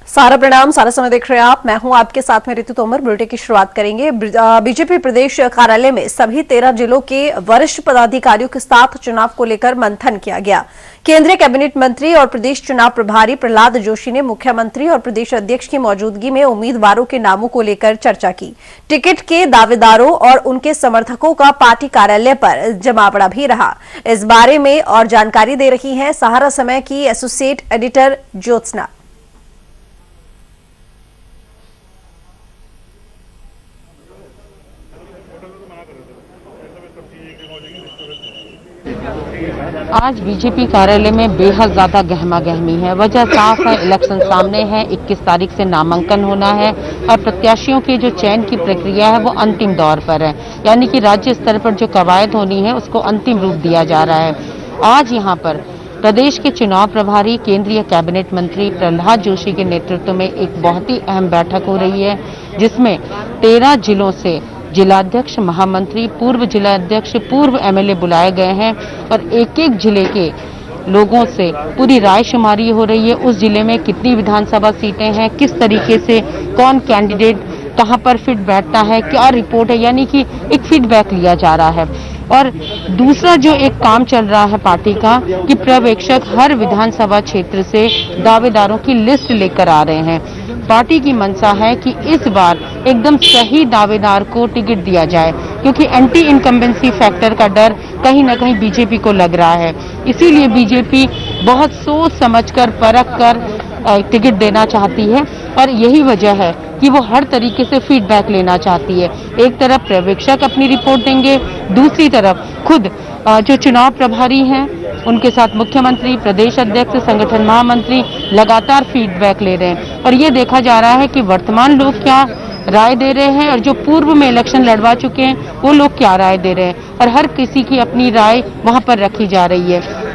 सारा प्रणाम, सारा समय देख रहे हैं आप। मैं हूं आपके साथ में ऋतु तोमर। बुलेटिन की शुरुआत करेंगे। बीजेपी प्रदेश कार्यालय में सभी 13 जिलों के वरिष्ठ पदाधिकारियों के साथ चुनाव को लेकर मंथन किया गया। केंद्रीय कैबिनेट मंत्री और प्रदेश चुनाव प्रभारी प्रहलाद जोशी ने मुख्यमंत्री और प्रदेश अध्यक्ष की मौजूदगी में उम्मीदवारों के नामों को लेकर चर्चा की। टिकट के दावेदारों और उनके समर्थकों का पार्टी कार्यालय पर जमावड़ा भी रहा। इस बारे में और जानकारी दे रही है सहारा समय की एसोसिएट एडिटर ज्योत्सना। आज बीजेपी कार्यालय में बेहद ज्यादा गहमा गहमी है। वजह साफ है, इलेक्शन सामने है। 21 तारीख से नामांकन होना है और प्रत्याशियों की जो चयन की प्रक्रिया है वो अंतिम दौर पर है, यानी कि राज्य स्तर पर जो कवायद होनी है उसको अंतिम रूप दिया जा रहा है। आज यहाँ पर प्रदेश के चुनाव प्रभारी केंद्रीय कैबिनेट मंत्री प्रहलाद जोशी के नेतृत्व में एक बहुत ही अहम बैठक हो रही है, जिसमें 13 जिलों से जिलाध्यक्ष, महामंत्री, पूर्व जिलाध्यक्ष, पूर्व एमएलए बुलाए गए हैं और एक एक जिले के लोगों से पूरी रायशुमारी हो रही है। उस जिले में कितनी विधानसभा सीटें हैं, किस तरीके से कौन कैंडिडेट कहां पर फिट बैठता है, क्या रिपोर्ट है, यानी कि एक फीडबैक लिया जा रहा है। और दूसरा जो एक काम चल रहा है पार्टी का कि पर्यवेक्षक हर विधानसभा क्षेत्र से दावेदारों की लिस्ट लेकर आ रहे हैं। पार्टी की मंशा है कि इस बार एकदम सही दावेदार को टिकट दिया जाए, क्योंकि एंटी इनकम्बेंसी फैक्टर का डर कहीं ना कहीं बीजेपी को लग रहा है। इसीलिए बीजेपी बहुत सोच समझकर, परख कर टिकट देना चाहती है और यही वजह है कि वो हर तरीके से फीडबैक लेना चाहती है। एक तरफ पर्यवेक्षक अपनी रिपोर्ट देंगे, दूसरी तरफ खुद जो चुनाव प्रभारी हैं उनके साथ मुख्यमंत्री, प्रदेश अध्यक्ष, संगठन महामंत्री लगातार फीडबैक ले रहे हैं और ये देखा जा रहा है कि वर्तमान लोग क्या राय दे रहे हैं और जो पूर्व में इलेक्शन लड़वा चुके हैं वो लोग क्या राय दे रहे हैं, और हर किसी की अपनी राय वहां पर रखी जा रही है।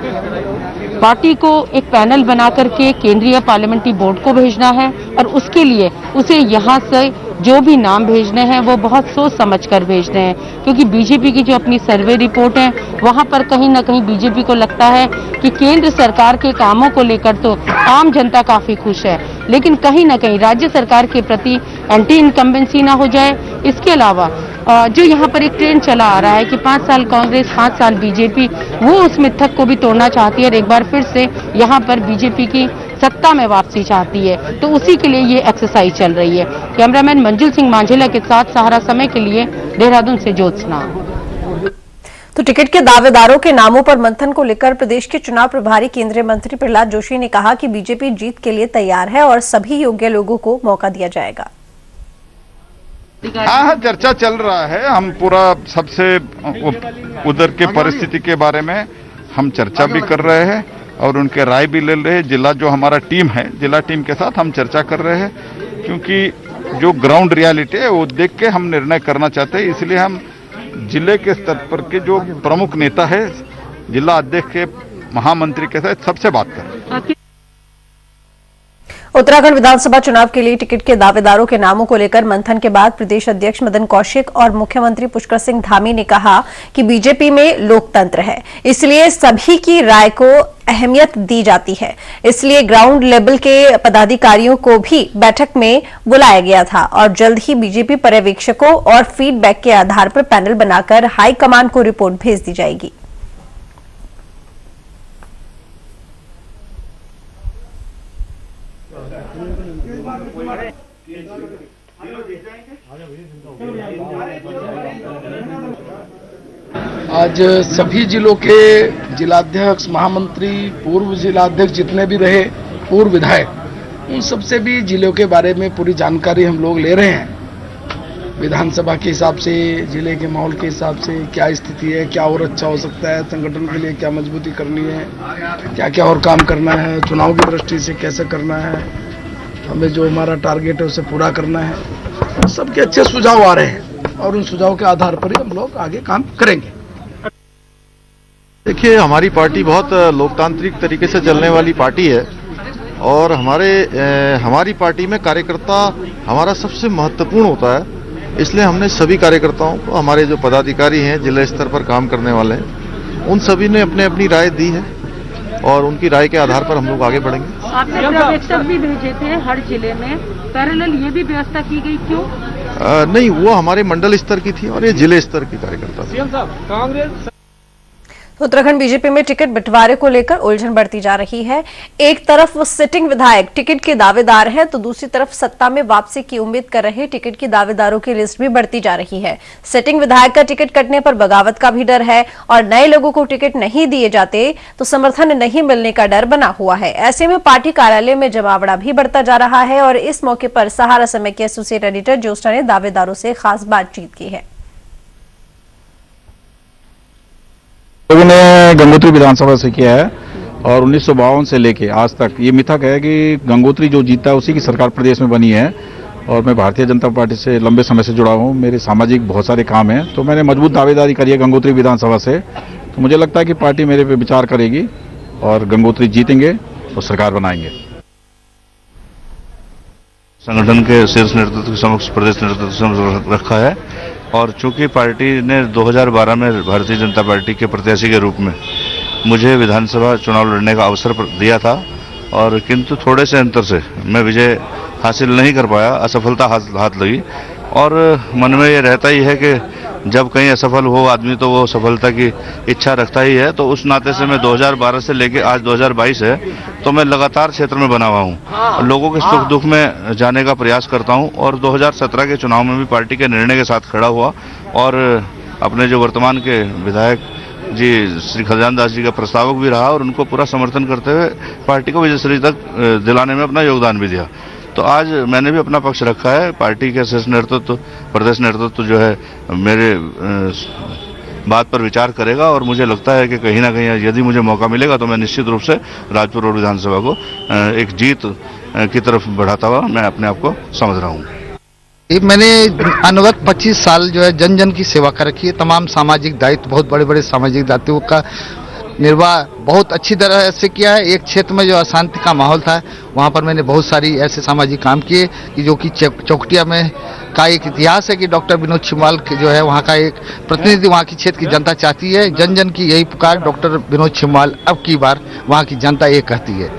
पार्टी को एक पैनल बना करके केंद्रीय पार्लियामेंट्री बोर्ड को भेजना है और उसके लिए उसे यहां से जो भी नाम भेजने हैं वो बहुत सोच समझकर भेजने हैं, क्योंकि बीजेपी की जो अपनी सर्वे रिपोर्ट है वहां पर कहीं ना कहीं बीजेपी को लगता है कि केंद्र सरकार के कामों को लेकर तो आम जनता काफी खुश है, लेकिन कहीं ना कहीं राज्य सरकार के प्रति एंटी इनकम्बेंसी ना हो जाए। इसके अलावा जो यहाँ पर एक ट्रेंड चला आ रहा है कि 5 साल कांग्रेस 5 साल बीजेपी, वो उस मिथक को भी तोड़ना चाहती है और एक बार फिर से यहाँ पर बीजेपी की सत्ता में वापसी चाहती है, तो उसी के लिए ये एक्सरसाइज चल रही है। कैमरामैन मंजुल सिंह मांझेला के साथ सहारा समय के लिए देहरादून से ज्योत्सना। तो टिकट के दावेदारों के नामों पर मंथन को लेकर प्रदेश के चुनाव प्रभारी केंद्रीय मंत्री प्रहलाद जोशी ने कहा कि बीजेपी जीत के लिए तैयार है और सभी योग्य लोगों को मौका दिया जाएगा। हाँ, चर्चा चल रहा है। हम पूरा सबसे उधर के परिस्थिति के बारे में हम चर्चा भी कर रहे हैं और उनके राय भी ले रहे हैं। जिला जो हमारा टीम है, जिला टीम के साथ हम चर्चा कर रहे हैं, क्योंकि जो ग्राउंड रियलिटी है वो देख के हम निर्णय करना चाहते हैं। इसलिए हम जिले के स्तर पर के जो प्रमुख नेता है, जिला अध्यक्ष के, महामंत्री के साथ सबसे बात कर रहे हैं। उत्तराखंड विधानसभा चुनाव के लिए टिकट के दावेदारों के नामों को लेकर मंथन के बाद प्रदेश अध्यक्ष मदन कौशिक और मुख्यमंत्री पुष्कर सिंह धामी ने कहा कि बीजेपी में लोकतंत्र है, इसलिए सभी की राय को अहमियत दी जाती है। इसलिए ग्राउंड लेवल के पदाधिकारियों को भी बैठक में बुलाया गया था और जल्द ही बीजेपी पर्यवेक्षकों और फीडबैक के आधार पर पैनल बनाकर हाईकमान को रिपोर्ट भेज दी जाएगी। आज सभी जिलों के जिलाध्यक्ष, महामंत्री, पूर्व जिलाध्यक्ष जितने भी रहे, पूर्व विधायक, उन सबसे भी जिलों के बारे में पूरी जानकारी हम लोग ले रहे हैं। विधानसभा के हिसाब से, जिले के माहौल के हिसाब से क्या स्थिति है, क्या और अच्छा हो सकता है, संगठन के लिए क्या मजबूती करनी है, क्या क्या और काम करना है, चुनाव की दृष्टि से कैसे करना है, हमें जो हमारा टारगेट है उसे पूरा करना है। सबके अच्छे सुझाव आ रहे हैं और उन सुझाव के आधार पर ही हम लोग आगे काम करेंगे। देखिए, हमारी पार्टी बहुत लोकतांत्रिक तरीके से चलने वाली पार्टी है और हमारी पार्टी में कार्यकर्ता हमारा सबसे महत्वपूर्ण होता है। इसलिए हमने सभी कार्यकर्ताओं को, हमारे जो पदाधिकारी हैं, जिला स्तर पर काम करने वाले हैं, उन सभी ने अपने अपनी राय दी है और उनकी राय के आधार पर हम लोग आगे बढ़ेंगे। आपने पर्यवेक्षक भी भेजे थे हर जिले में, पैरेलल ये भी व्यवस्था की गई, क्यों? नहीं, वो हमारे मंडल स्तर की थी और ये जिले स्तर की कार्यकर्ता थी। उत्तराखंड बीजेपी में टिकट बंटवारे को लेकर उलझन बढ़ती जा रही है। एक तरफ वो सिटिंग विधायक टिकट के दावेदार हैं, तो दूसरी तरफ सत्ता में वापसी की उम्मीद कर रहे टिकट के दावेदारों की लिस्ट भी बढ़ती जा रही है। सिटिंग विधायक का टिकट कटने पर बगावत का भी डर है और नए लोगों को टिकट नहीं दिए जाते तो समर्थन नहीं मिलने का डर बना हुआ है। ऐसे में पार्टी कार्यालय में जमावड़ा भी बढ़ता जा रहा है और इस मौके पर सहारा समय के एसोसिएट एडिटर ज्योत्सना ने दावेदारों से खास बातचीत की है। लोगों ने गंगोत्री विधानसभा से किया है और 1952 से लेके आज तक ये मिथक है कि गंगोत्री जो जीता है उसी की सरकार प्रदेश में बनी है। और मैं भारतीय जनता पार्टी से लंबे समय से जुड़ा हूं, मेरे सामाजिक बहुत सारे काम हैं, तो मैंने मजबूत दावेदारी करी है गंगोत्री विधानसभा से। तो मुझे लगता है कि पार्टी मेरे पे विचार करेगी और गंगोत्री जीतेंगे और सरकार बनाएंगे। संगठन के शीर्ष नेतृत्व के समक्ष, प्रदेश नेतृत्व के समक्ष रखा है और चूंकि पार्टी ने 2012 में भारतीय जनता पार्टी के प्रत्याशी के रूप में मुझे विधानसभा चुनाव लड़ने का अवसर दिया था और किंतु थोड़े से अंतर से मैं विजय हासिल नहीं कर पाया, असफलता हाथ लगी। और मन में ये रहता ही है कि जब कहीं असफल हो आदमी तो वो सफलता की इच्छा रखता ही है। तो उस नाते से मैं 2012 से लेकर आज 2022 है तो मैं लगातार क्षेत्र में बना हुआ हूँ, लोगों के सुख दुख में जाने का प्रयास करता हूँ और 2017 के चुनाव में भी पार्टी के निर्णय के साथ खड़ा हुआ और अपने जो वर्तमान के विधायक जी श्री खजान दास जी का प्रस्तावक भी रहा और उनको पूरा समर्थन करते हुए पार्टी को विजयश्री तक दिलाने में अपना योगदान भी दिया। तो आज मैंने भी अपना पक्ष रखा है। पार्टी के शीर्ष नेतृत्व, प्रदेश नेतृत्व जो है मेरे बात पर विचार करेगा और मुझे लगता है कि कहीं ना कहीं यदि मुझे मौका मिलेगा तो मैं निश्चित रूप से राजपुर रोड विधानसभा को एक जीत की तरफ बढ़ाता हुआ मैं अपने आप को समझ रहा हूँ। मैंने अनवरत 25 साल जो है जन जन की सेवा कर रखी है। तमाम सामाजिक दायित्व, बहुत बड़े बड़े सामाजिक दायित्वों का निर्वाह बहुत अच्छी तरह से किया है। एक क्षेत्र में जो अशांति का माहौल था वहाँ पर मैंने बहुत सारी ऐसे सामाजिक काम किए कि जो कि चौकटिया में का एक इतिहास है कि डॉक्टर विनोद छिंदवाल जो है वहाँ का एक प्रतिनिधि वहाँ की क्षेत्र की जनता चाहती है। जन जन की यही पुकार, डॉक्टर विनोद छिंदवाल अब की बार वहाँ की जनता ये कहती है।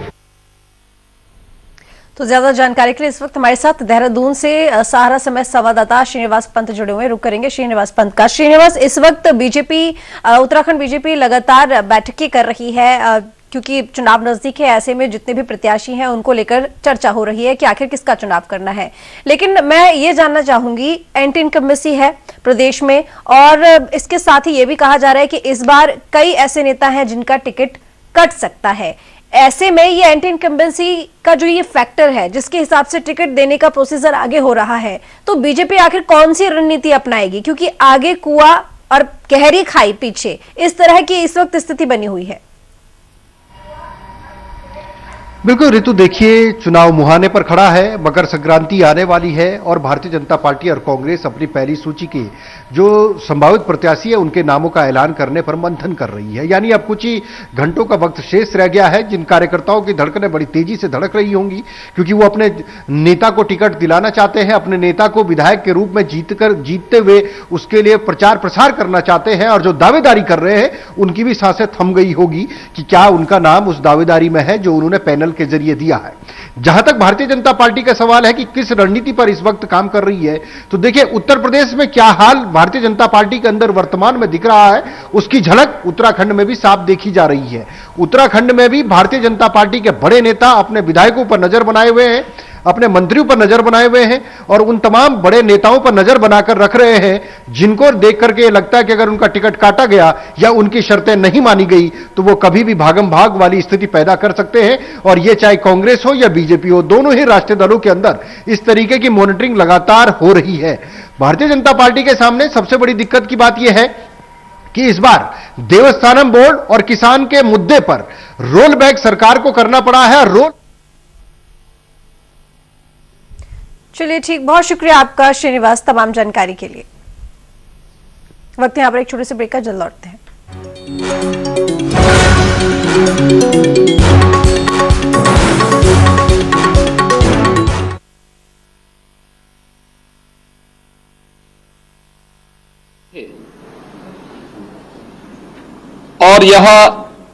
तो ज्यादा जानकारी के लिए इस वक्त हमारे साथ देहरादून से सहारा समय संवाददाता श्रीनिवास पंत जुड़े हुए, रुक करेंगे श्रीनिवास पंत का। श्रीनिवास, इस वक्त बीजेपी, उत्तराखंड बीजेपी लगातार बैठकें कर रही है क्योंकि चुनाव नजदीक है। ऐसे में जितने भी प्रत्याशी हैं उनको लेकर चर्चा हो रही है कि आखिर किसका चुनाव करना है। लेकिन मैं ये जानना चाहूंगी, एंटी इनकम्बेंसी है प्रदेश में और इसके साथ ही ये भी कहा जा रहा है कि इस बार कई ऐसे नेता हैं जिनका टिकट कट सकता है। ऐसे में ये एंटी इनकम्बेंसी का जो ये फैक्टर है जिसके हिसाब से टिकट देने का प्रोसीजर आगे हो रहा है, तो बीजेपी आखिर कौन सी रणनीति अपनाएगी? क्योंकि आगे कुआं और गहरी खाई पीछे, इस तरह की इस वक्त स्थिति बनी हुई है। बिल्कुल ऋतु, देखिए चुनाव मुहाने पर खड़ा है, मकर संक्रांति आने वाली है और भारतीय जनता पार्टी और कांग्रेस अपनी पहली सूची के जो संभावित प्रत्याशी है उनके नामों का ऐलान करने पर मंथन कर रही है। यानी अब कुछ ही घंटों का वक्त शेष रह गया है जिन कार्यकर्ताओं की धड़कनें बड़ी तेजी से धड़क रही होंगी क्योंकि वो अपने नेता को टिकट दिलाना चाहते हैं, अपने नेता को विधायक के रूप में जीतते हुए उसके लिए प्रचार प्रसार करना चाहते हैं और जो दावेदारी कर रहे हैं उनकी भी सांसें थम गई होगी कि क्या उनका नाम उस दावेदारी में है जो उन्होंने पैनल के जरिए दिया है। जहां तक भारतीय जनता पार्टी का सवाल है कि किस रणनीति पर इस वक्त काम कर रही है, तो देखिए उत्तर प्रदेश में क्या हाल भारतीय जनता पार्टी के अंदर वर्तमान में दिख रहा है उसकी झलक उत्तराखंड में भी साफ देखी जा रही है। उत्तराखंड में भी भारतीय जनता पार्टी के बड़े नेता अपने विधायकों पर नजर बनाए हुए हैं, अपने मंत्रियों पर नजर बनाए हुए हैं और उन तमाम बड़े नेताओं पर नजर बनाकर रख रहे हैं जिनको देख करके लगता है कि अगर उनका टिकट काटा गया या उनकी शर्तें नहीं मानी गई तो वो कभी भी भागम भाग वाली स्थिति पैदा कर सकते हैं। और ये चाहे कांग्रेस हो या बीजेपी हो, दोनों ही राष्ट्रीय दलों के अंदर इस तरीके की मॉनिटरिंग लगातार हो रही है। भारतीय जनता पार्टी के सामने सबसे बड़ी दिक्कत की बात यह है कि इस बार देवस्थानम बोर्ड और किसान के मुद्दे पर रोल बैक सरकार को करना पड़ा है। चलिए ठीक, बहुत शुक्रिया आपका श्रीनिवास तमाम जानकारी के लिए। वक्त यहाँ पर एक छोटे से ब्रेक का, जल्द लौटते हैं। और यह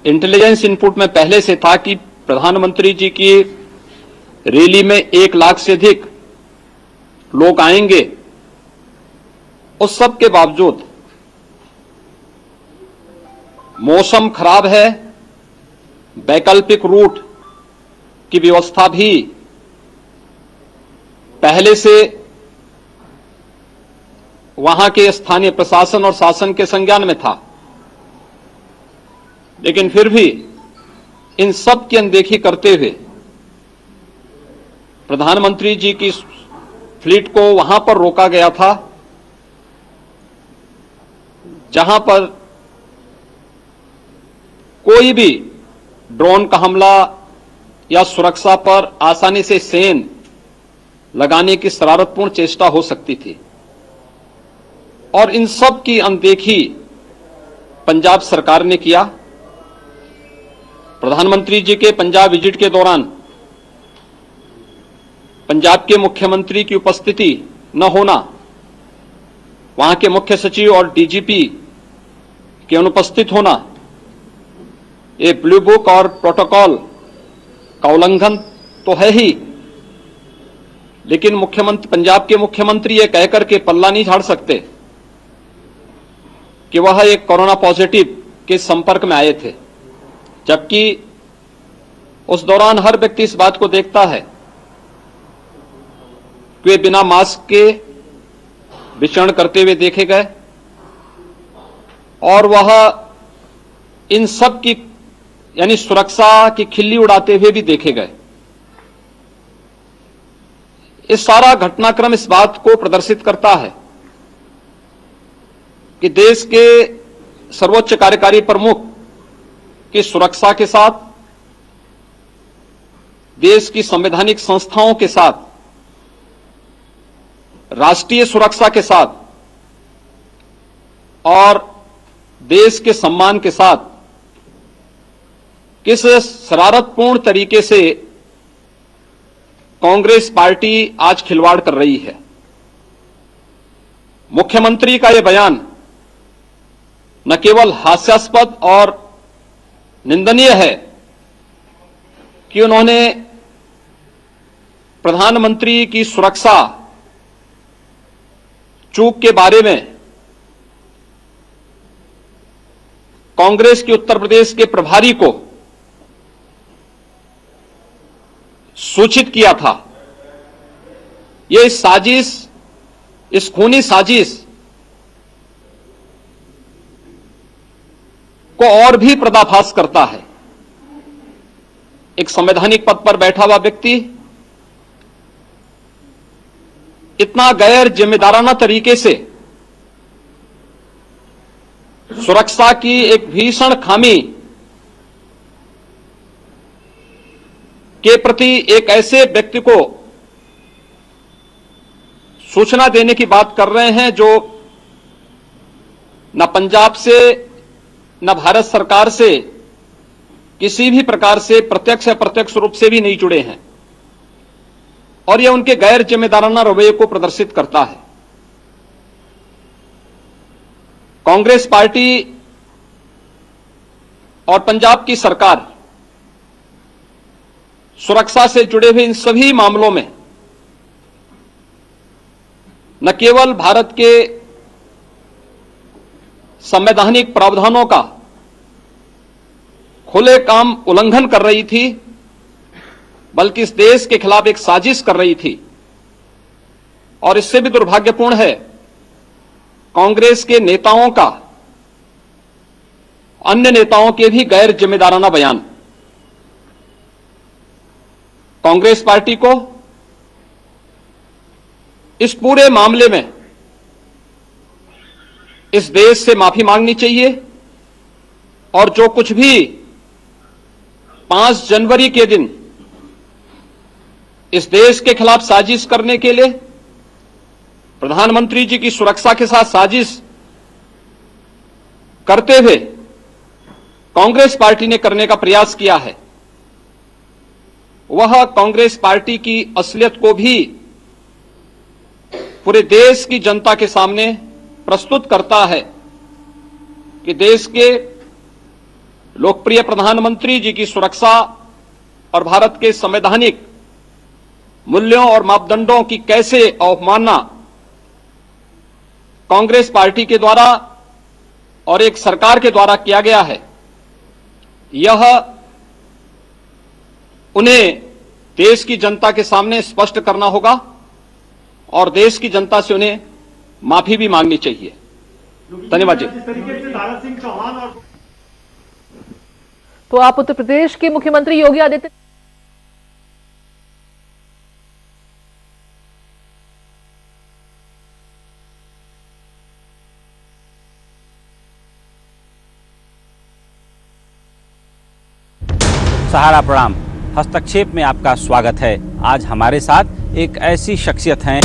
इंटेलिजेंस इनपुट में पहले से था कि प्रधानमंत्री जी की रैली में 1 लाख से अधिक लोग आएंगे। उस सब के बावजूद मौसम खराब है, वैकल्पिक रूट की व्यवस्था भी पहले से वहां के स्थानीय प्रशासन और शासन के संज्ञान में था, लेकिन फिर भी इन सब की अनदेखी करते हुए प्रधानमंत्री जी की फ्लीट को वहां पर रोका गया था जहां पर कोई भी ड्रोन का हमला या सुरक्षा पर आसानी से सेंध लगाने की शरारतपूर्ण चेष्टा हो सकती थी। और इन सब की अनदेखी पंजाब सरकार ने किया। प्रधानमंत्री जी के पंजाब विजिट के दौरान पंजाब के मुख्यमंत्री की उपस्थिति न होना, वहां के मुख्य सचिव और डीजीपी के अनुपस्थित होना, ये ब्लू बुक और प्रोटोकॉल का उल्लंघन तो है ही, लेकिन मुख्यमंत्री पंजाब के मुख्यमंत्री ये कहकर के पल्ला नहीं झाड़ सकते कि वह एक कोरोना पॉजिटिव के संपर्क में आए थे, जबकि उस दौरान हर व्यक्ति इस बात को देखता है कि वे बिना मास्क के विचरण करते हुए देखे गए और वह इन सब की यानी सुरक्षा की खिल्ली उड़ाते हुए भी देखे गए। इस सारा घटनाक्रम इस बात को प्रदर्शित करता है कि देश के सर्वोच्च कार्यकारी प्रमुख की सुरक्षा के साथ, देश की संवैधानिक संस्थाओं के साथ, राष्ट्रीय सुरक्षा के साथ और देश के सम्मान के साथ किस शरारतपूर्ण तरीके से कांग्रेस पार्टी आज खिलवाड़ कर रही है। मुख्यमंत्री का यह बयान न केवल हास्यास्पद और निंदनीय है कि उन्होंने प्रधानमंत्री की सुरक्षा चूक के बारे में कांग्रेस के उत्तर प्रदेश के प्रभारी को सूचित किया था। यह साजिश, इस खूनी साजिश को और भी पर्दाफाश करता है। एक संवैधानिक पद पर बैठा हुआ व्यक्ति इतना गैर जिम्मेदाराना तरीके से सुरक्षा की एक भीषण खामी के प्रति एक ऐसे व्यक्ति को सूचना देने की बात कर रहे हैं जो न पंजाब से न भारत सरकार से किसी भी प्रकार से प्रत्यक्ष या अप्रत्यक्ष रूप से भी नहीं जुड़े हैं, और यह उनके गैर जिम्मेदाराना रवैये को प्रदर्शित करता है। कांग्रेस पार्टी और पंजाब की सरकार सुरक्षा से जुड़े हुए इन सभी मामलों में न केवल भारत के संवैधानिक प्रावधानों का खुले काम उल्लंघन कर रही थी, बल्कि इस देश के खिलाफ एक साजिश कर रही थी। और इससे भी दुर्भाग्यपूर्ण है कांग्रेस के नेताओं का अन्य नेताओं के भी गैर जिम्मेदाराना बयान। कांग्रेस पार्टी को इस पूरे मामले में इस देश से माफी मांगनी चाहिए, और जो कुछ भी 5 जनवरी के दिन इस देश के खिलाफ साजिश करने के लिए, प्रधानमंत्री जी की सुरक्षा के साथ साजिश करते हुए कांग्रेस पार्टी ने करने का प्रयास किया है, वह कांग्रेस पार्टी की असलियत को भी पूरे देश की जनता के सामने प्रस्तुत करता है कि देश के लोकप्रिय प्रधानमंत्री जी की सुरक्षा और भारत के संवैधानिक मूल्यों और मापदंडों की कैसे अवमानना कांग्रेस पार्टी के द्वारा और एक सरकार के द्वारा किया गया है, यह उन्हें देश की जनता के सामने स्पष्ट करना होगा और देश की जनता से उन्हें माफी भी मांगनी चाहिए। धन्यवाद जी। तो आप उत्तर प्रदेश के मुख्यमंत्री योगी आदित्यनाथ सहारा प्रणाम, हस्तक्षेप में आपका स्वागत है। आज हमारे साथ एक ऐसी शख्सियत हैं,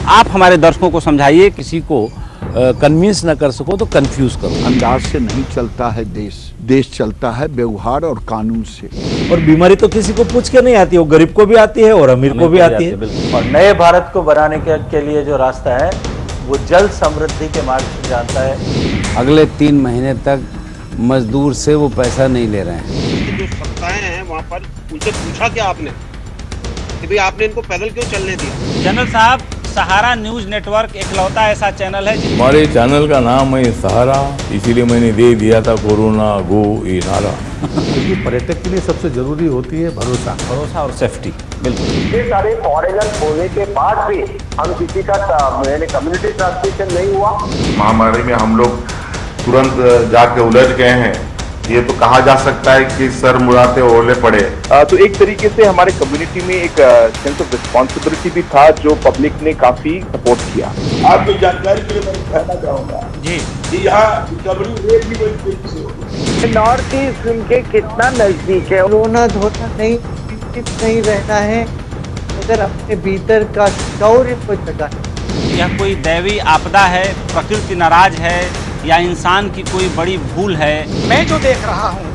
आप हमारे दर्शकों को समझाइए। किसी को कन्विंस न कर सको तो कंफ्यूज करो। अंदाज से नहीं चलता है देश चलता है व्यवहार और कानून से। और बीमारी तो किसी को पूछ के नहीं आती, वो गरीब को भी आती है और अमीर को भी आती है। और नए भारत को बनाने के लिए जो रास्ता है वो जल समृद्धि के मार्ग से जानता है। अगले 3 महीने तक मजदूर से वो पैसा नहीं ले रहे हैं। जो सत्ताएं हैं वहाँ पर उनसे पूछा क्या आपने कि भाई आपने इनको पैदल क्यों चलने दिया? जनरल साहब, सहारा न्यूज नेटवर्क एकलौता ऐसा चैनल है। हमारे चैनल का नाम है सहारा, इसीलिए मैंने दे दिया था कोरोना गो ये नारा। क्योंकि पर्यटक के लिए सबसे जरूरी होती है भरोसा और सेफ्टी। बिल्कुल, ये सारे फॉरेनर होने के बाद भी हम किसी का कम्युनिटी ट्रांसमिशन नहीं हुआ। महामारी में हम लोग तुरंत जाके उलझ गए हैं, ये तो कहा जा सकता है कि सर मुड़ाते ओले पड़े। तो एक तरीके से हमारे कम्युनिटी में एक सेंस ऑफ रिस्पॉन्सिबिलिटी भी था जो पब्लिक ने काफी सपोर्ट किया। आपकी जानकारी के लिए मैं कहना चाहूँगा जी कि यहाँ रिकवरी रेट भी बड़ी तेजी से होती है। नॉर्थ ईस्ट उनके कितना नजदीक है। कोरोना धोना नहीं रहना है अगर अपने भीतर का शौर्य को जगा। यह कोई दैवी आपदा है, प्रकृति नाराज है या इंसान की कोई बड़ी भूल है? मैं जो देख रहा हूँ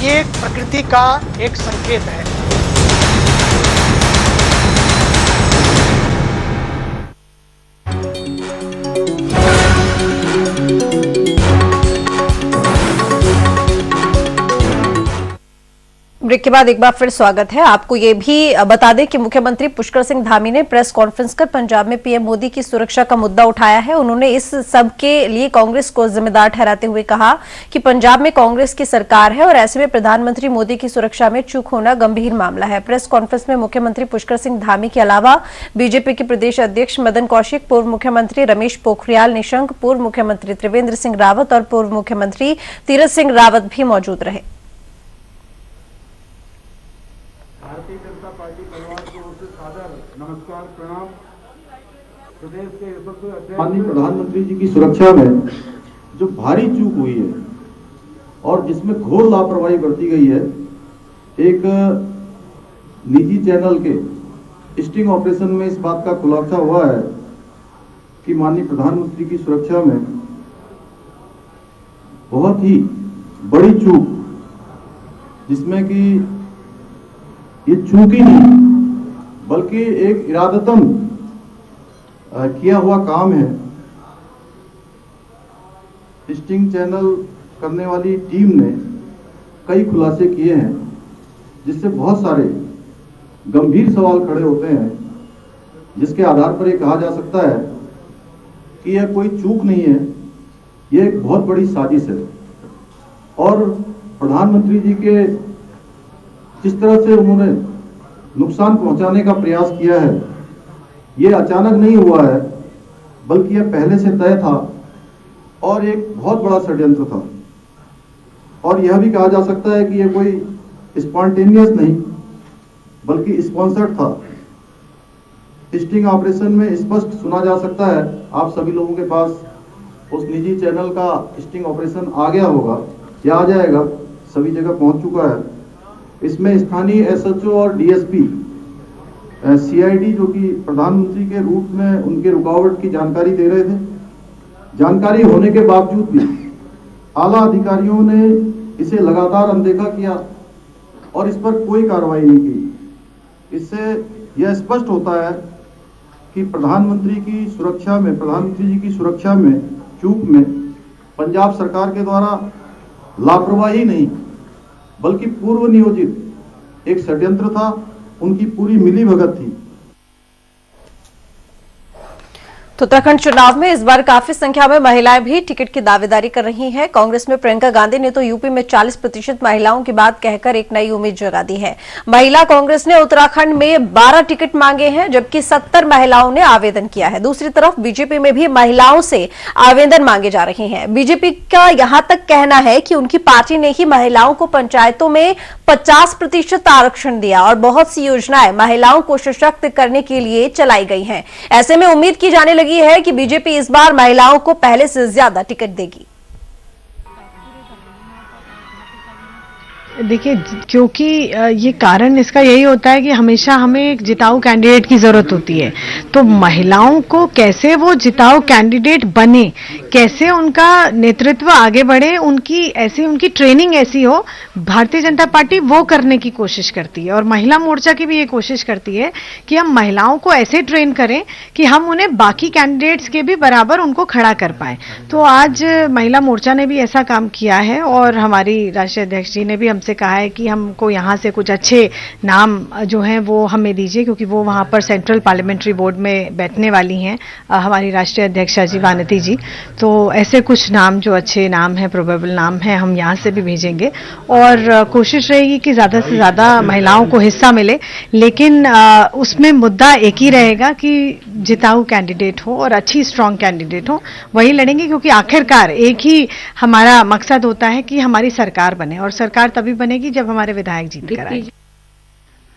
ये प्रकृति का एक संकेत है। ब्रेक के बाद एक बार फिर स्वागत है। आपको ये भी बता दें कि मुख्यमंत्री पुष्कर सिंह धामी ने प्रेस कॉन्फ्रेंस कर पंजाब में पीएम मोदी की सुरक्षा का मुद्दा उठाया है। उन्होंने इस सब के लिए कांग्रेस को जिम्मेदार ठहराते हुए कहा कि पंजाब में कांग्रेस की सरकार है और ऐसे में प्रधानमंत्री मोदी की सुरक्षा में चूक होना गंभीर मामला है। प्रेस कॉन्फ्रेंस में मुख्यमंत्री पुष्कर सिंह धामी के अलावा बीजेपी के प्रदेश अध्यक्ष मदन कौशिक, पूर्व मुख्यमंत्री रमेश पोखरियाल निशंक, पूर्व मुख्यमंत्री त्रिवेंद्र सिंह रावत और पूर्व मुख्यमंत्री तीरथ सिंह रावत भी मौजूद रहे। भारतीय जनता पार्टी परिवार की ओर से सादर नमस्कार प्रणाम। प्रदेश के यशस्वी अध्यक्ष माननीय प्रधानमंत्री जी की सुरक्षा में जो भारी चूक हुई है और जिसमें घोर लापरवाही बरती गई है, एक निजी चैनल के स्टिंग ऑपरेशन में इस बात का खुलासा हुआ है कि माननीय प्रधानमंत्री की सुरक्षा में बहुत ही बड़ी चूक, जिसमें कि ये चूक ही नहीं बल्कि एक इरादतन किया हुआ काम है। स्टिंग चैनल करने वाली टीम ने कई खुलासे किए हैं जिससे बहुत सारे गंभीर सवाल खड़े होते हैं, जिसके आधार पर यह कहा जा सकता है कि यह कोई चूक नहीं है, यह एक बहुत बड़ी साजिश है। और प्रधानमंत्री जी के जिस तरह से उन्होंने नुकसान पहुंचाने का प्रयास किया है, ये अचानक नहीं हुआ है बल्कि यह पहले से तय था और एक बहुत बड़ा षड्यंत्र था। और यह भी कहा जा सकता है कि यह कोई स्पॉन्टेनियस नहीं बल्कि स्पॉन्सर्ड था। स्टिंग ऑपरेशन में स्पष्ट सुना जा सकता है, आप सभी लोगों के पास उस निजी चैनल का स्टिंग ऑपरेशन आ गया होगा या आ जाएगा, सभी जगह पहुंच चुका है। इसमें स्थानीय एसएचओ और डीएसपी, सीआईडी जो कि प्रधानमंत्री के रूप में उनके रुकावट की जानकारी दे रहे थे, जानकारी होने के बावजूद भी आला अधिकारियों ने इसे लगातार अनदेखा किया और इस पर कोई कार्रवाई नहीं की। इससे यह स्पष्ट होता है कि प्रधानमंत्री की सुरक्षा में, प्रधानमंत्री जी की सुरक्षा में चूक में पंजाब सरकार के द्वारा लापरवाही नहीं बल्कि पूर्व नियोजित एक षड्यंत्र था, उनकी पूरी मिलीभगत थी। तो उत्तराखंड चुनाव में इस बार काफी संख्या में महिलाएं भी टिकट की दावेदारी कर रही हैं। कांग्रेस में प्रियंका गांधी ने तो यूपी में 40% महिलाओं की बात कहकर एक नई उम्मीद जगा दी है। महिला कांग्रेस ने उत्तराखंड में 12 टिकट मांगे हैं, जबकि 70 महिलाओं ने आवेदन किया है। दूसरी तरफ बीजेपी में भी महिलाओं से आवेदन मांगे जा रहे हैं। बीजेपी का यहां तक कहना है कि उनकी पार्टी ने ही महिलाओं को पंचायतों में 50% आरक्षण दिया और बहुत सी योजनाएं महिलाओं को सशक्त करने के लिए चलाई गई हैं। ऐसे में उम्मीद की जाने लगी है कि बीजेपी इस बार महिलाओं को पहले से ज्यादा टिकट देगी। देखिए, क्योंकि ये कारण इसका यही होता है कि हमेशा हमें एक जिताऊ कैंडिडेट की जरूरत होती है। तो महिलाओं को कैसे वो जिताऊ कैंडिडेट बने, कैसे उनका नेतृत्व आगे बढ़े, उनकी ट्रेनिंग ऐसी हो, भारतीय जनता पार्टी वो करने की कोशिश करती है। और महिला मोर्चा की भी ये कोशिश करती है कि हम महिलाओं को ऐसे ट्रेन करें कि हम उन्हें बाकी कैंडिडेट्स के भी बराबर उनको खड़ा कर पाए। तो आज महिला मोर्चा ने भी ऐसा काम किया है और हमारी राष्ट्रीय अध्यक्ष जी ने भी हमसे कहा है कि हमको यहाँ से कुछ अच्छे नाम जो हैं वो हमें दीजिए, क्योंकि वो वहाँ पर सेंट्रल पार्लियामेंट्री बोर्ड में बैठने वाली हैं हमारी राष्ट्रीय अध्यक्षा जी वानती जी। तो ऐसे कुछ नाम जो अच्छे नाम हैं, प्रोबेबल नाम हैं, हम यहाँ से भी भेजेंगे और कोशिश रहेगी कि ज़्यादा से ज़्यादा महिलाओं को हिस्सा मिले। लेकिन उसमें मुद्दा एक ही रहेगा कि जिताऊ कैंडिडेट हो और अच्छी स्ट्रांग कैंडिडेट हो, वही लड़ेंगे। क्योंकि आखिरकार एक ही हमारा मकसद होता है कि हमारी सरकार बने, और सरकार तभी बनेगी जब हमारे विधायक जीत कर आएंगे।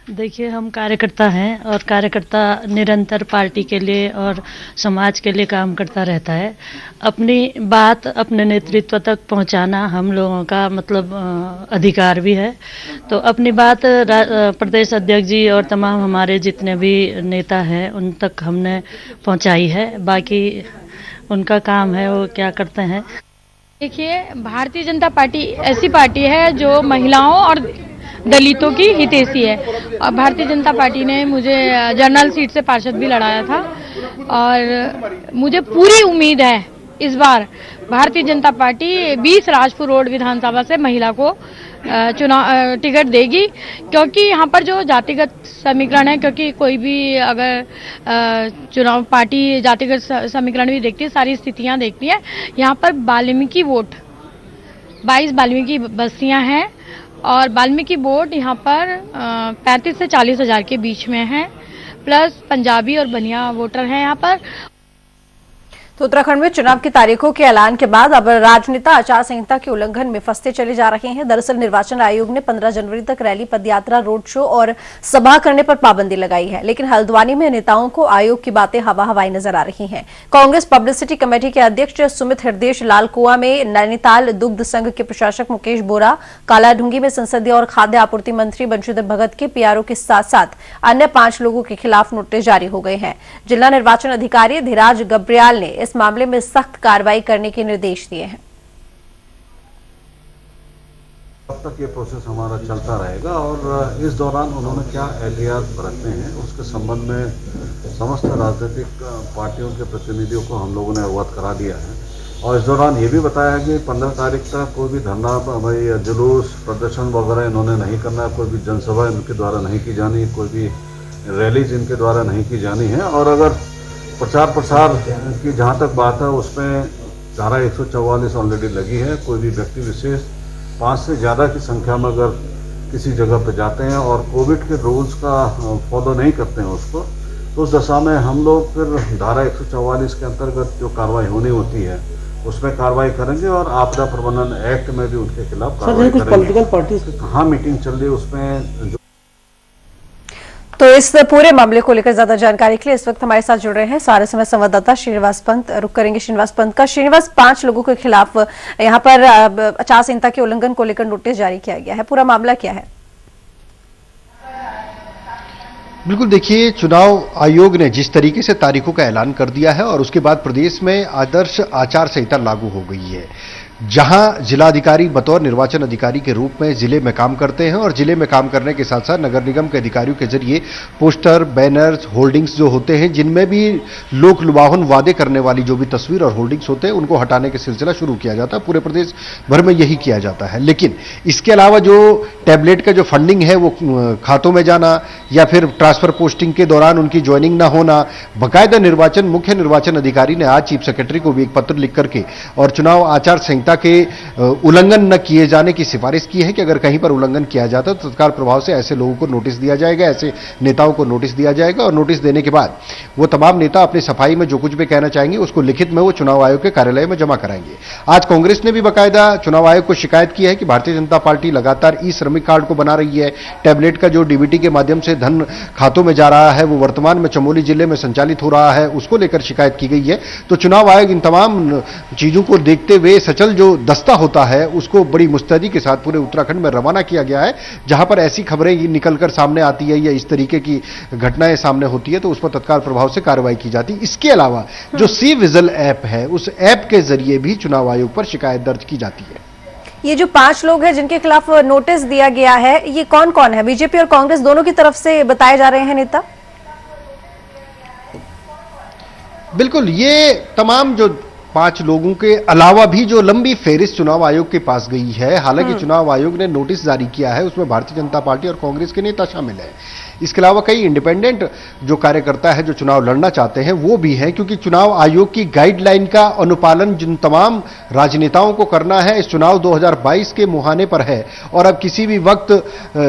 देखिए, हम कार्यकर्ता हैं और कार्यकर्ता निरंतर पार्टी के लिए और समाज के लिए काम करता रहता है। अपनी बात अपने नेतृत्व तक पहुंचाना हम लोगों का अधिकार भी है। तो अपनी बात प्रदेश अध्यक्ष जी और तमाम हमारे जितने भी नेता हैं उन तक हमने पहुंचाई है। बाकी उनका काम है वो क्या करते हैं। देखिए, भारतीय जनता पार्टी ऐसी पार्टी है जो महिलाओं और दलितों की हितैषी है। और भारतीय जनता पार्टी ने मुझे जनरल सीट से पार्षद भी लड़ाया था और मुझे पूरी उम्मीद है इस बार भारतीय जनता पार्टी 20 राजपुर रोड विधानसभा से महिला को चुनाव टिकट देगी। क्योंकि यहाँ पर जो जातिगत समीकरण है, क्योंकि कोई भी अगर चुनाव पार्टी जातिगत समीकरण भी देखती है, सारी स्थितियाँ देखती है। यहाँ पर वाल्मीकि वोट 22 वाल्मीकि बस्तियाँ हैं और वाल्मीकि वोट यहाँ पर 35 से 40 हजार के बीच में है, प्लस पंजाबी और बनिया वोटर हैं यहाँ पर। तो उत्तराखंड में चुनाव की तारीखों के ऐलान के बाद अब राजनेता आचार संहिता के उल्लंघन में फंसते चले जा रहे हैं। दरअसल निर्वाचन आयोग ने 15 जनवरी तक रैली, पदयात्रा, रोड शो और सभा करने पर पाबंदी लगाई है, लेकिन हल्द्वानी में नेताओं को आयोग की बातें हवा हवाई नजर आ रही हैं। कांग्रेस पब्लिसिटी कमेटी के अध्यक्ष सुमित हृदयेश लालकुआ में नैनीताल दुग्ध संघ के प्रशासक मुकेश बोरा, कालाढूंगी में संसदीय और खाद्य आपूर्ति मंत्री बंशीधर भगत के पीआरओ के साथ साथ अन्य 5 लोगों के खिलाफ नोटिस जारी हो गए हैं। जिला निर्वाचन अधिकारी धीराज गब्रियाल ने इस मामले में सख्त कार्रवाई करने के निर्देश दिए हैं। अब तक ये प्रोसेस हमारा चलता रहेगा और इस दौरान उन्होंने क्या एहतियात बरतने हैं उसके संबंध में समस्त राजनीतिक पार्टियों के प्रतिनिधियों को हम लोगों ने अवगत करा दिया है। और इस दौरान ये भी बताया कि 15 तारीख तक कोई भी धरना, जुलूस, प्रदर्शन वगैरह इन्होंने नहीं करना, कोई भी जनसभा इनके द्वारा नहीं की जानी, कोई भी रैलीज इनके द्वारा नहीं की जानी है। और अगर प्रचार प्रसार की जहाँ तक बात है उसमें धारा 144 ऑलरेडी लगी है। कोई भी व्यक्ति विशेष 5 से ज़्यादा की संख्या में अगर किसी जगह पर जाते हैं और कोविड के रूल्स का फॉलो नहीं करते हैं उसको, तो उस दशा में हम लोग फिर धारा 144 के अंतर्गत जो कार्रवाई होनी होती है उसमें कार्रवाई करेंगे और आपदा प्रबंधन एक्ट में भी उनके खिलाफ कार्रवाई करेंगे। पॉलिटिकल पार्टीज हाँ मीटिंग चल रही है उसमें। तो इस पूरे मामले को लेकर ज्यादा जानकारी के लिए इस वक्त हमारे साथ जुड़ रहे हैं सारे समय संवाददाता श्रीनिवास पंत। रुक करेंगे श्रीनिवास पंत का। श्रीनिवास, 5 लोगों के खिलाफ यहाँ पर आचार संहिता के उल्लंघन को लेकर नोटिस जारी किया गया है, पूरा मामला क्या है? बिल्कुल, देखिए, चुनाव आयोग ने जिस तरीके से तारीखों का ऐलान कर दिया है और उसके बाद प्रदेश में आदर्श आचार संहिता लागू हो गई है, जहां जिलाधिकारी बतौर निर्वाचन अधिकारी के रूप में जिले में काम करते हैं और जिले में काम करने के साथ साथ नगर निगम के अधिकारियों के जरिए पोस्टर, बैनर्स, होर्डिंग्स जो होते हैं, जिनमें भी लोक लुभावन वादे करने वाली जो भी तस्वीर और होर्डिंग्स होते हैं, उनको हटाने का सिलसिला शुरू किया जाता है। पूरे प्रदेश भर में यही किया जाता है। लेकिन इसके अलावा जो टैबलेट का जो फंडिंग है वो खातों में जाना या फिर ट्रांसफर पोस्टिंग के दौरान उनकी ज्वाइनिंग ना होना, बाकायदा मुख्य निर्वाचन अधिकारी ने आज चीफ सेक्रेटरी को भी एक पत्र लिख करके और चुनाव आचार संहिता के उल्लंघन न किए जाने की सिफारिश की है कि अगर कहीं पर उल्लंघन किया जाता है तो तत्काल प्रभाव से ऐसे लोगों को नोटिस दिया जाएगा, ऐसे नेताओं को नोटिस दिया जाएगा और नोटिस देने के बाद वो तमाम नेता अपनी सफाई में जो कुछ भी कहना चाहेंगे उसको लिखित में वो चुनाव आयोग के कार्यालय में जमा कराएंगे। आज कांग्रेस ने भी बाकायदा चुनाव आयोग को शिकायत की है कि भारतीय जनता पार्टी लगातार ई श्रमिक कार्ड को बना रही है। टैबलेट का जो डीबीटी के माध्यम से धन खातों में जा रहा है वो वर्तमान में चमोली जिले में संचालित हो रहा है, उसको लेकर शिकायत की गई है। तो चुनाव आयोग इन तमाम चीजों को देखते हुए सचल जो दस्ता होता है उसको बड़ी मुस्तैदी के साथ पूरे उत्तराखंड में रवाना किया गया है। जहां पर ऐसी खबरें निकलकर सामने आती है या इस तरीके की घटनाएं सामने होती है तो उस पर तत्काल प्रभाव से कार्रवाई की जाती है। इसके अलावा जो सी विजिल ऐप है उस ऐप के जरिए भी चुनाव आयोग पर शिकायत दर्ज की जाती है। ये जो 5 लोग हैं जिनके खिलाफ नोटिस दिया गया है, ये कौन कौन है? बीजेपी और कांग्रेस दोनों की तरफ से बताए जा रहे हैं नेता। बिल्कुल, ये तमाम जो 5 लोगों के अलावा भी जो लंबी फेरिस्त चुनाव आयोग के पास गई है। हालांकि चुनाव आयोग ने नोटिस जारी किया है, उसमें भारतीय जनता पार्टी और कांग्रेस के नेता शामिल हैं। इसके अलावा कई इंडिपेंडेंट जो कार्यकर्ता है जो चुनाव लड़ना चाहते हैं वो भी हैं, क्योंकि चुनाव आयोग की गाइडलाइन का अनुपालन जिन तमाम राजनेताओं को करना है इस चुनाव 2022 के मुहाने पर है। और अब किसी भी वक्त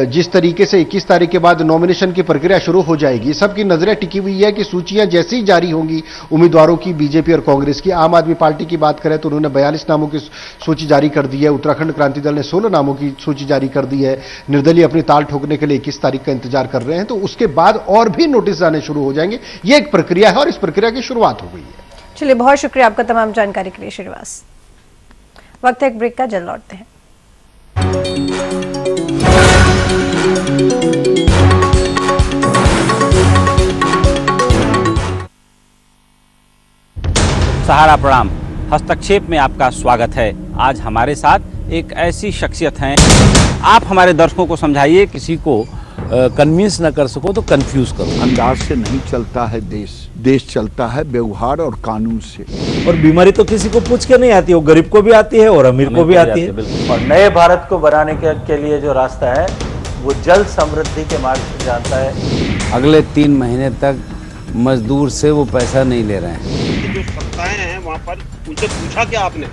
जिस तरीके से 21 तारीख के बाद नॉमिनेशन की प्रक्रिया शुरू हो जाएगी, सबकी नजरें टिकी हुई है कि सूचियां जैसे ही जारी होंगी उम्मीदवारों की, बीजेपी और कांग्रेस की। आम आदमी पार्टी की बात करें तो उन्होंने 42 नामों की सूची जारी कर दी है। उत्तराखंड क्रांति दल ने 16 नामों की सूची जारी कर दी है। निर्दलीय अपनी ताल ठोकने के लिए 21 तारीख का इंतजार कर रहे हैं। तो उसके बाद और भी नोटिस आने शुरू हो जाएंगे। यह एक प्रक्रिया है और इस प्रक्रिया की शुरुआत हो गई है। चलिए, बहुत शुक्रिया आपका तमाम जानकारी के लिए श्रीनिवास। वक्त है एक ब्रेक का, जल्द लौटते हैं। सहारा प्रणाम, हस्तक्षेप में आपका स्वागत है। आज हमारे साथ एक ऐसी शख्सियत हैं, आप हमारे दर्शकों को समझाइए। किसी को कन्विंस ना कर सको तो कंफ्यूज करो। अंदाज से नहीं चलता है देश चलता है व्यवहार और कानून से। और बीमारी तो किसी को पूछ के नहीं आती, वो गरीब को भी आती है और अमीर को भी आती है। और नए भारत को बनाने के लिए जो रास्ता है वो जल समृद्धि के मार्ग से जानता है। अगले 3 महीने तक मजदूर से वो पैसा नहीं ले रहे हैं। जो सत्ताएं हैं वहाँ पर उनसे पूछा क्या आपने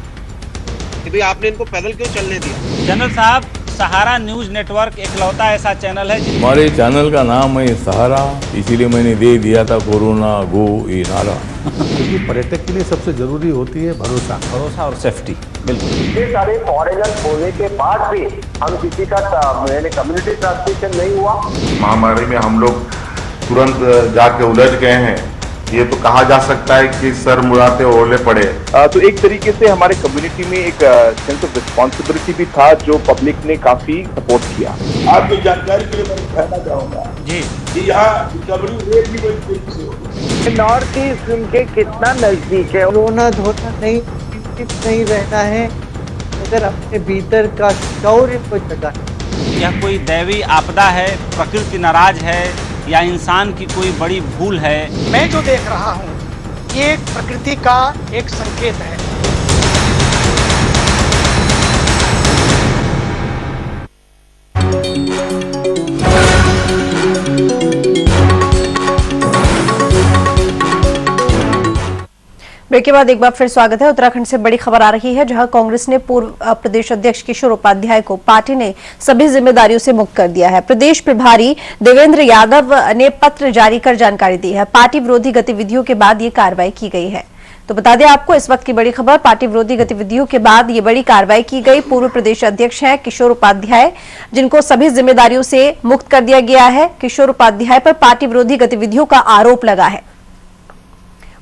कि भाई आपने इनको पैदल क्यों चलने दिया? जनरल साहब, सहारा न्यूज नेटवर्क एकलौता ऐसा चैनल है हमारे चैनल का नाम है सहारा, इसीलिए मैंने दे दिया था कोरोना गो ये नारा। क्योंकि पर्यटक के लिए सबसे जरूरी होती है भरोसा और सेफ्टी। बिल्कुल, इतने सारे फॉरेनर होने के बाद भी हम किसी का कम्युनिटी ट्रांसमिशन नहीं हुआ। महामारी में हम लोग तुरंत जाके उलझ गए हैं, ये तो कहा जा सकता है कि सर मुड़ाते ओले पड़े। तो एक तरीके से हमारे कम्युनिटी में एक सेंस ऑफ रिस्पॉन्सिबिलिटी भी था जो पब्लिक ने काफी सपोर्ट किया। आपकी जानकारी के लिए मैं कहना चाहूंगा जी कि यहाँ रिकवरी रेट भी बड़ी तेजी से हो रही है। नॉर्थ ईस्ट उनके कितना नजदीक है। रोना धोना नहीं रहना है, अगर अपने भीतर का शौर्य को जगा। यह कोई दैवी आपदा है, प्रकृति नाराज है या इंसान की कोई बड़ी भूल है? मैं जो देख रहा हूँ ये प्रकृति का एक संकेत है। ब्रेक के बाद एक बार फिर स्वागत है। उत्तराखंड से बड़ी खबर आ रही है, जहां कांग्रेस ने पूर्व प्रदेश अध्यक्ष किशोर उपाध्याय को पार्टी ने सभी जिम्मेदारियों से मुक्त कर दिया है। प्रदेश प्रभारी देवेंद्र यादव ने पत्र जारी कर जानकारी दी है। पार्टी विरोधी गतिविधियों के बाद ये कार्रवाई की गई है। तो बता दें आपको इस वक्त की बड़ी खबर, पार्टी विरोधी गतिविधियों के बाद ये बड़ी कार्रवाई की गई। पूर्व प्रदेश अध्यक्ष हैं किशोर उपाध्याय, जिनको सभी जिम्मेदारियों से मुक्त कर दिया गया है। किशोर उपाध्याय पर पार्टी विरोधी गतिविधियों का आरोप लगा है।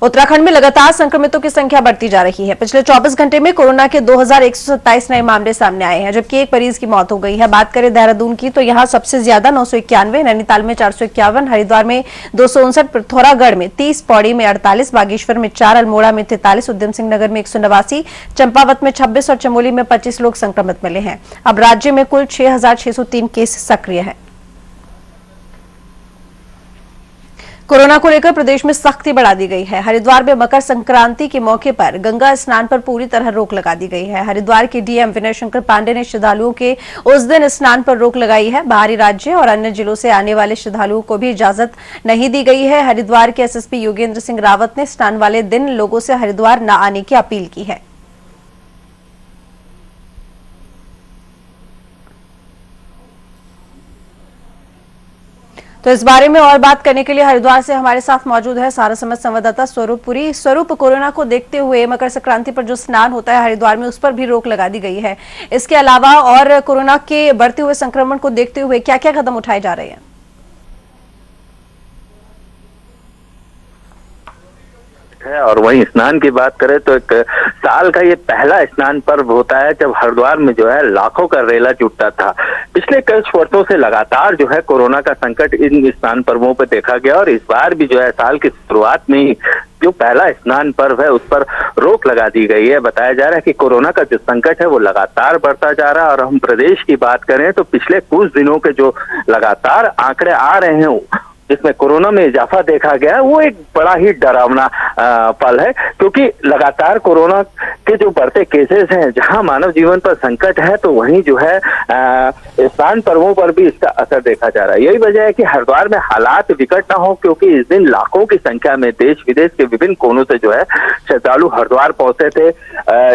उत्तराखंड में लगातार संक्रमितों की संख्या बढ़ती जा रही है। पिछले 24 घंटे में कोरोना के 2127 नए मामले सामने आए हैं, जबकि एक मरीज की मौत हो गई है। बात करें देहरादून की तो यहां सबसे ज्यादा 991, नैनीताल में 451, हरिद्वार में 259, पिथौरागढ़ में 30, पौड़ी में 48, बागेश्वर में 4, अल्मोड़ा में 43, उधम सिंह नगर में 189, चंपावत में 26 और चमोली में 25 लोग संक्रमित मिले हैं। अब राज्य में कुल 6603 केस सक्रिय है। कोरोना को लेकर प्रदेश में सख्ती बढ़ा दी गई है। हरिद्वार में मकर संक्रांति के मौके पर गंगा स्नान पर पूरी तरह रोक लगा दी गई है। हरिद्वार के डीएम विनय शंकर पांडे ने श्रद्धालुओं के उस दिन स्नान पर रोक लगाई है। बाहरी राज्य और अन्य जिलों से आने वाले श्रद्धालुओं को भी इजाजत नहीं दी गई है। हरिद्वार के एसएसपी योगेंद्र सिंह रावत ने स्नान वाले दिन लोगों से हरिद्वार न आने की अपील की है। तो इस बारे में और बात करने के लिए हरिद्वार से हमारे साथ मौजूद है सारा समझ संवाददाता स्वरूप पुरी। स्वरूप, कोरोना को देखते हुए मकर संक्रांति पर जो स्नान होता है हरिद्वार में, उस पर भी रोक लगा दी गई है। इसके अलावा और कोरोना के बढ़ते हुए संक्रमण को देखते हुए क्या क्या कदम उठाए जा रहे हैं? है और वहीं स्नान की बात करें तो एक साल का ये पहला स्नान पर्व होता है जब हरिद्वार में जो है लाखों का रेला जुटता था। पिछले कई वर्षों से लगातार जो है कोरोना का संकट इन स्नान पर्वों पर देखा गया और इस बार भी जो है साल की शुरुआत में ही जो पहला स्नान पर्व है उस पर रोक लगा दी गई है। बताया जा रहा है कि कोरोना का जो संकट है वो लगातार बढ़ता जा रहा है और हम प्रदेश की बात करें तो पिछले कुछ दिनों के जो लगातार आंकड़े आ रहे हैं जिसमें कोरोना में इजाफा देखा गया है वो एक बड़ा ही डरावना पल है, क्योंकि लगातार कोरोना के जो बढ़ते केसेस हैं, जहां मानव जीवन पर संकट है तो वहीं जो है स्नान पर्वों पर भी इसका असर देखा जा रहा है। यही वजह है कि हरिद्वार में हालात विकट ना हो, क्योंकि इस दिन लाखों की संख्या में देश विदेश के विभिन्न कोनों से जो है श्रद्धालु हरिद्वार पहुंचते थे,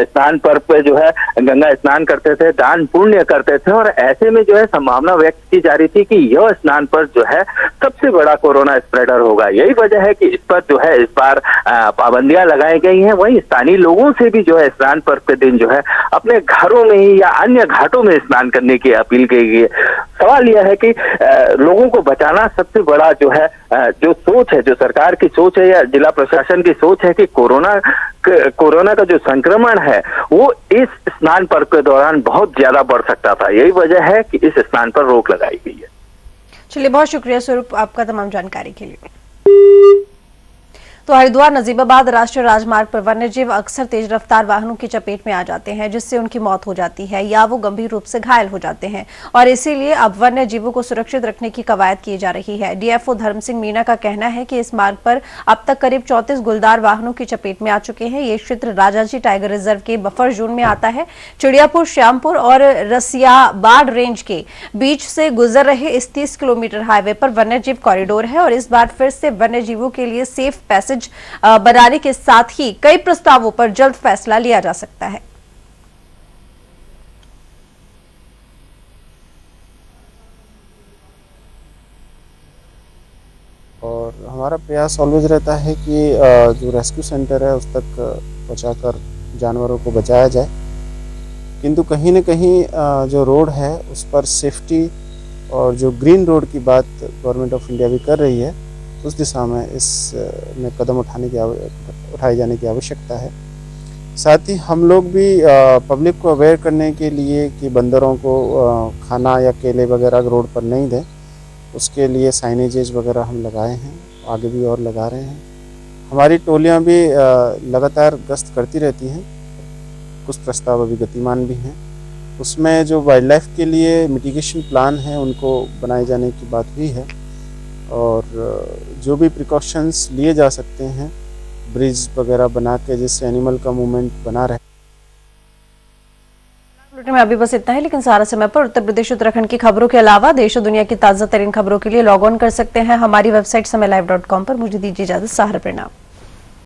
स्नान पर्व पे जो है गंगा स्नान करते थे, दान पुण्य करते थे और ऐसे में जो है संभावना व्यक्त की जा रही थी कि यह स्नान पर्व जो है सबसे बड़ा कोरोना स्प्रेडर होगा। यही वजह है कि इस पर जो है इस बार पाबंदियां लगाई गई हैं। वहीं स्थानीय लोगों से भी जो है स्नान पर्व के दिन जो है अपने घरों में ही या अन्य घाटों में स्नान करने की अपील की गई है। सवाल यह है कि लोगों को बचाना सबसे बड़ा जो है जो सोच है, जो सरकार की सोच है या जिला प्रशासन की सोच है कि कोरोना का जो संक्रमण है वो इस स्नान पर्व के दौरान बहुत ज्यादा बढ़ सकता था। यही वजह है कि इस स्नान पर रोक लगाई गई है। चलिए, बहुत शुक्रिया स्वरूप आपका तमाम जानकारी के लिए। तो हरिद्वार नजीबाबाद राष्ट्रीय राजमार्ग पर वन्यजीव अक्सर तेज रफ्तार वाहनों की चपेट में आ जाते हैं, जिससे उनकी मौत हो जाती है या वो गंभीर रूप से घायल हो जाते हैं और इसीलिए अब वन्य जीवों को सुरक्षित रखने की कवायद की जा रही है। डीएफओ धर्म सिंह मीणा का कहना है कि इस मार्ग पर अब तक करीब 34 गुलदार वाहनों की चपेट में आ चुके हैं। ये क्षेत्र राजाजी टाइगर रिजर्व के बफर जोन में आता है। चिड़ियापुर, श्यामपुर और रसियाबाड़ रेंज के बीच से गुजर रहे इस 30 किलोमीटर हाईवे पर वन्यजीव कॉरिडोर है और इस बार फिर से वन्य जीवों के लिए सेफ पैसेज बनाने के साथ ही कई प्रस्तावों पर जल्द फैसला लिया जा सकता है। और हमारा प्रयास ऑलवेज रहता है कि जो रेस्क्यू सेंटर है उस तक पहुंचाकर जानवरों को बचाया जाए, किंतु कहीं न कहीं जो रोड है उस पर सेफ्टी और जो ग्रीन रोड की बात गवर्नमेंट ऑफ इंडिया भी कर रही है उस दिशा में इसमें कदम उठाए जाने की आवश्यकता है। साथ ही हम लोग भी पब्लिक को अवेयर करने के लिए कि बंदरों को खाना या केले वगैरह रोड पर नहीं दें, उसके लिए साइनेजेज वगैरह हम लगाए हैं, आगे भी और लगा रहे हैं। हमारी टोलियां भी लगातार गश्त करती रहती हैं, कुछ प्रस्ताव अभी गतिमान भी हैं। उसमें जो वाइल्ड लाइफ के लिए मिटिगेशन प्लान है उनको बनाए जाने की बात हुई है और जो भी प्रिकॉशंस लिए जा सकते हैं ब्रिज वगैरह बना के जिससे एनिमल का मूवमेंट बना रहे। बुलेटिन में अभी बस इतना ही, लेकिन सारा समय पर उत्तर प्रदेश उत्तराखंड की खबरों के अलावा देश और दुनिया की ताजा तरीन खबरों के लिए लॉग ऑन कर सकते हैं हमारी वेबसाइट samaylive.com पर। मुझे दीजिए इजाजत। सहारा, प्रणाम।